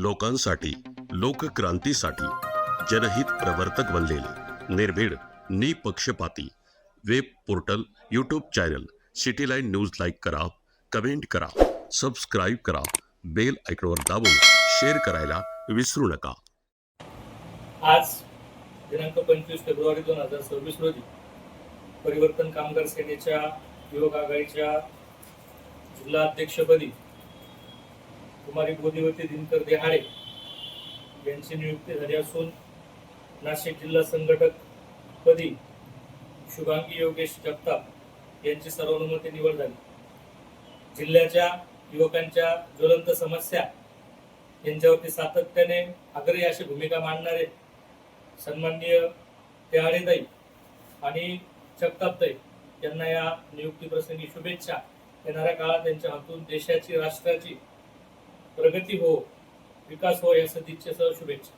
लोकांसाठी, लोकक्रांतीसाठी जनहित प्रवर्तक बनलेले निर्भीड, निपक्षपाती web portal, YouTube channel city line news like करा, कमेंट करा, सबस्क्राईब करा, बेल आयकॉनवर दाबून शेअर करायला विसरू नका। आज दिनांक 25 फेब्रुवारी 2026 रोजी परिवर्तन कामगार सेनेच्या युवक आघाडीच्या जिल्हा अध्यक्षपदी कुमारी बोधिवती दिनकर देहाडे यांची नियुक्ती झाली असून नाशिक जिल्हा संघटक पदी शुभांगी योगेश जगताप यांची सर्वानुमते निवड झाली। जिल्ह्याच्या युवकांच्या ज्वलंत समस्या यांच्यावरती सातत्याने आग्रही अशी भूमिका मांडणारे सन्माननीय देहाडेताई आणि जगतापताई यांना या नियुक्तीप्रसंगी शुभेच्छा। येणाऱ्या काळात त्यांच्या हातून देशाची, राष्ट्राची प्रगती हो, विकास हो या सदिच्छेसह शुभेच्छा।